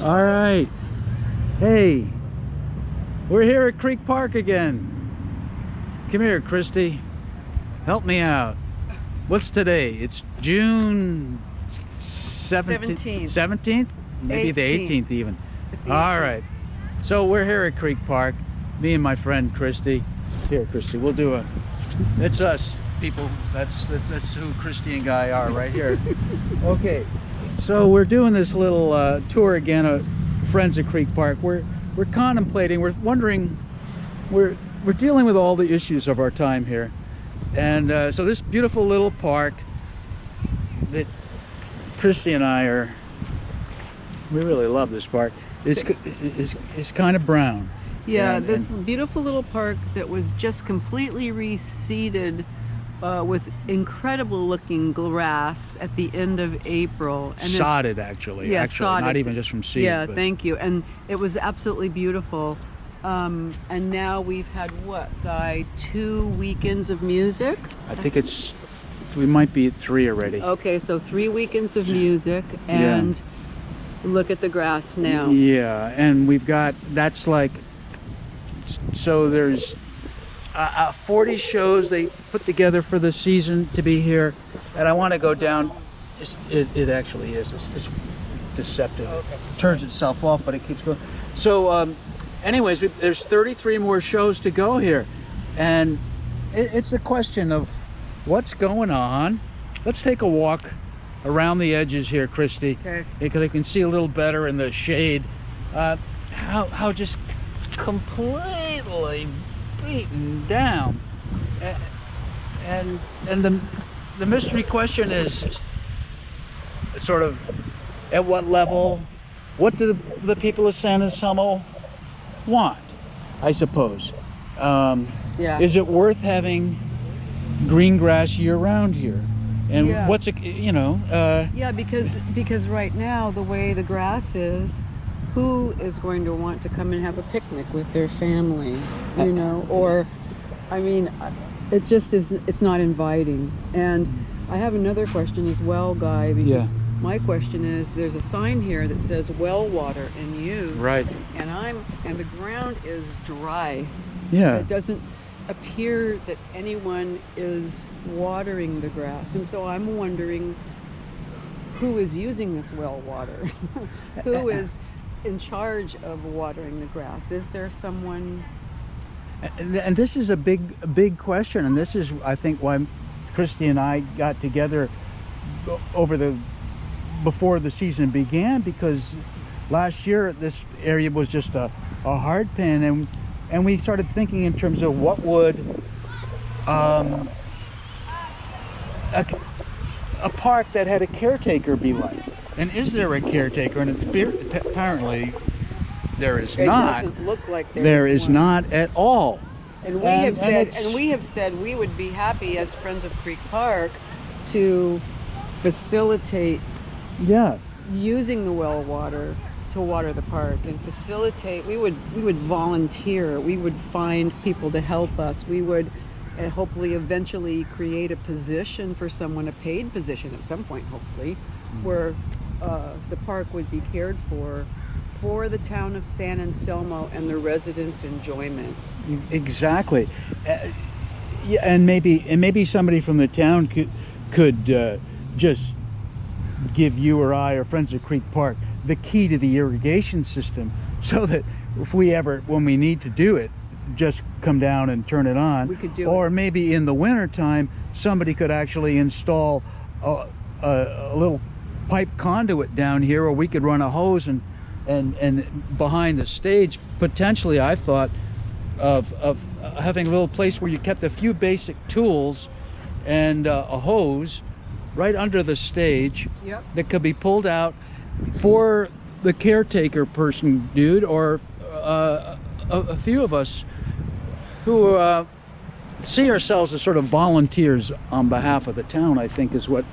All right. Hey, we're here at Creek Park again. Come here, Christy. Help me out. What's today? It's June 17th. 17th? Maybe the 18th even. All right. So we're here at Creek Park. Me and my friend Christy. Here, Christy, we'll do a... It's us, people. That's who Christy and Guy are right here. Okay. So we're doing this little tour again of Friends of Creek Park. We're contemplating, we're wondering, we're dealing with all the issues of our time here. And so this beautiful little park that Christy and I we really love this park, is kind of brown. Yeah, this beautiful little park that was just completely reseeded with incredible looking grass at the end of April. And sodded, actually. Yeah, sodded. Not even just from seed. Yeah, thank you. And it was absolutely beautiful. And now we've had, what, Guy, 2 weekends of music? I think we might be at 3 already. Okay, so 3 weekends of music, and look at the grass now. Yeah, and we've got, that's like, so there's 40 shows they put together for the season to be here, and I want to go down. It actually is. It's deceptive. Okay. It turns itself off, but it keeps going. So, anyways, there's 33 more shows to go here, and it's a question of what's going on. Let's take a walk around the edges here, Christy, because I can see a little better in the shade. How just completely beaten down, and the mystery question is sort of at what level, what do the people of San Anselmo want, I suppose. Is it worth having green grass year round here? And what's it, because right now the way the grass is, who is going to want to come and have a picnic with their family, or, I mean, it just is, it's not inviting. And I have another question as well, Guy, because my question is, there's a sign here that says well water in use. Right. And the ground is dry. Yeah. It doesn't appear that anyone is watering the grass. And so I'm wondering who is using this well water? Who is in charge of watering the grass? Is there someone? And this is a big question, and this is, I think, why Christy and I got together before the season began, because last year this area was just a hard pin, and we started thinking in terms of what would a park that had a caretaker be like. And is there a caretaker? And apparently there is not. It doesn't look like there is not at all. And we have said we would be happy as Friends of Creek Park to facilitate using the well water to water the park, and facilitate. We would volunteer. We would find people to help us. We would hopefully eventually create a position for someone, a paid position at some point, hopefully, where the park would be cared for the town of San Anselmo and the residents' enjoyment. Exactly. And maybe somebody from the town could just give you or I or Friends of Creek Park the key to the irrigation system, so that if when we need to do it, just come down and turn it on. We could do or it. Maybe in the winter time somebody could actually install a little pipe conduit down here, or we could run a hose and behind the stage, potentially. I thought of having a little place where you kept a few basic tools and a hose right under the stage that could be pulled out for the caretaker person, dude, or a few of us who see ourselves as sort of volunteers on behalf of the town, I think is what...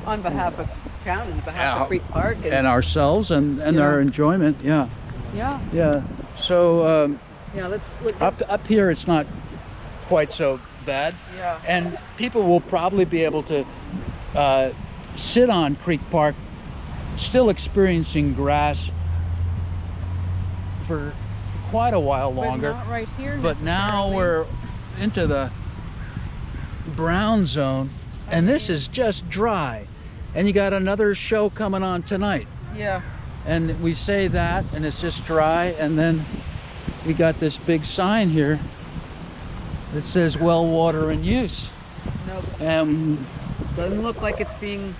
On behalf of town, and behalf of Creek Park. And ourselves and our enjoyment, Yeah. So, let's look up here it's not quite so bad. Yeah. And people will probably be able to sit on Creek Park, still experiencing grass for quite a while longer. But not right here. But now we're into the brown zone, and this is just dry. And you got another show coming on tonight. Yeah. And we say that, and it's just dry, and then we got this big sign here that says well water in use. Nope. Doesn't look like it's being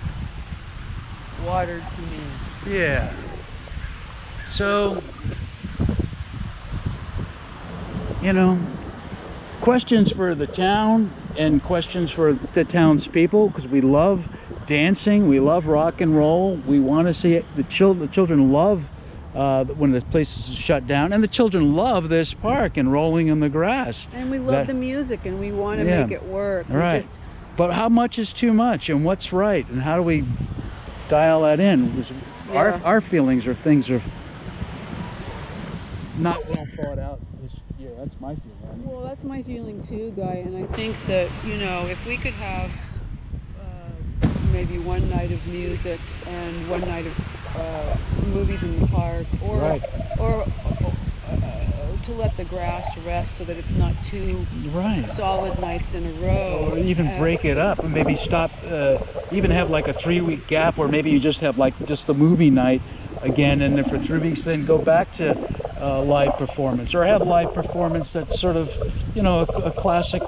watered to me. Yeah. So, you know, questions for the town and questions for the townspeople, because we love dancing, we love rock and roll. We want to see it. The children love when the place is shut down, and the children love this park and rolling in the grass. And we love the music, and we want to make it work. Right. But how much is too much, and what's right, and how do we dial that in? Our feelings or things are not well thought out this year. That's my feeling. Well, that's my feeling too, Guy. And I think that, you know, if we could have maybe one night of music and one night of movies in the park, or to let the grass rest so that it's not two solid nights in a row. Or even break it up and maybe stop, even have like a 3-week gap, or maybe you just have like just the movie night again, and then for 3 weeks then go back to live performance, or have live performance that's sort of, you know, a classic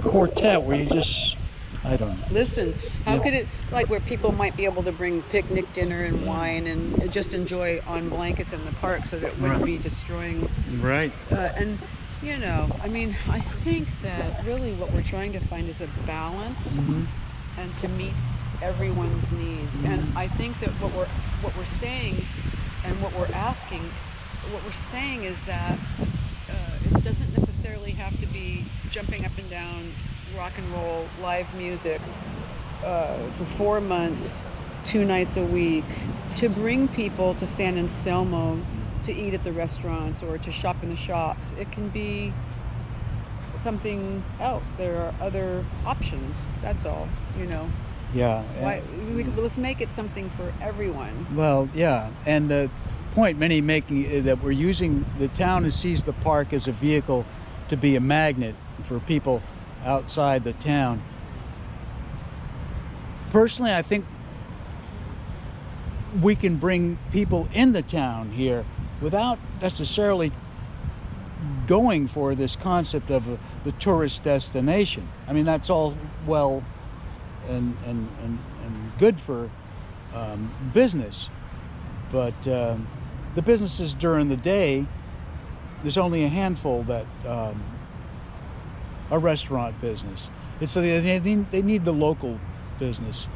quartet where you just, I don't know. Listen, how could it, like where people might be able to bring picnic dinner and wine and just enjoy on blankets in the park so that it wouldn't be destroying. Right. And, you know, I mean, I think that really what we're trying to find is a balance and to meet everyone's needs. And I think that what we're saying and what we're asking, what we're saying is that it doesn't necessarily have to be jumping up and down rock and roll live music for 4 months, 2 nights a week, to bring people to San Anselmo to eat at the restaurants or to shop in the shops. It can be something else. There are other options. That's all, you know. Yeah. Let's make it something for everyone. Well, yeah, and the point many making that we're using the town sees the park as a vehicle to be a magnet for people outside the town. Personally, I think we can bring people in the town here without necessarily going for this concept of the tourist destination. I mean, that's all well and good for business, but the businesses during the day, there's only a handful that a restaurant business. It's so they need the local business.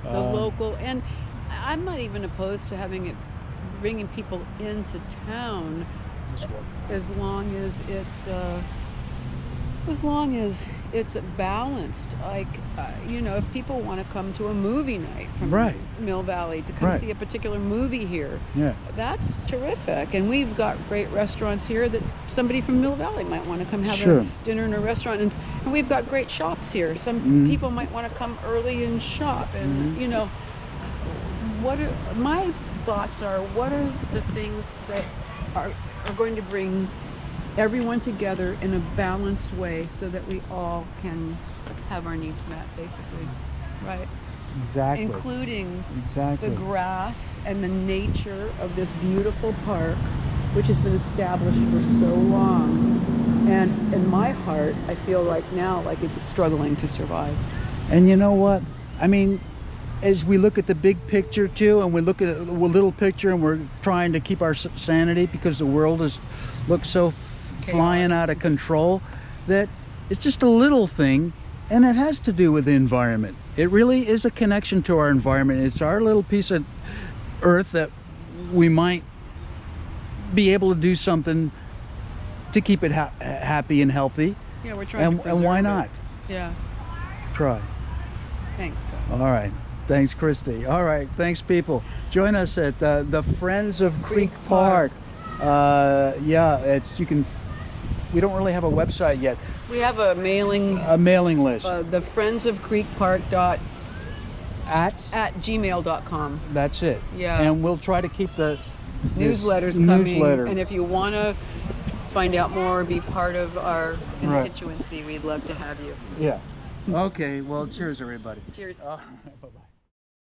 The local, and I'm not even opposed to having it, bringing people into town, as long as it's balanced. Like, you know, if people want to come to a movie night from Mill Valley to come see a particular movie here, that's terrific. And we've got great restaurants here that somebody from Mill Valley might want to come have a dinner in a restaurant, and we've got great shops here. Some people might want to come early and shop, and you know, my thoughts are, what are the things that are going to bring everyone together in a balanced way so that we all can have our needs met, basically, right? Exactly. Including the grass and the nature of this beautiful park, which has been established for so long. And in my heart, I feel right now like it's struggling to survive. And you know what? I mean, as we look at the big picture too, and we look at a little picture, and we're trying to keep our sanity because the world looks so flying out of control, that it's just a little thing, and it has to do with the environment. It really is a connection to our environment. It's our little piece of earth that we might be able to do something to keep it happy and healthy. Yeah, we're trying to preserve and why not? Yeah. Try. Thanks, God. All right. Thanks, Christy. All right. Thanks, people. Join us at the Friends of Creek Park. We don't really have a website yet. We have a mailing list. The thefriendsofcreekpark at gmail.com. That's it. Yeah. And we'll try to keep the newsletters coming. Newsletter. And if you want to find out more, be part of our constituency, we'd love to have you. Yeah. Okay, well, cheers, everybody. Cheers. Bye-bye.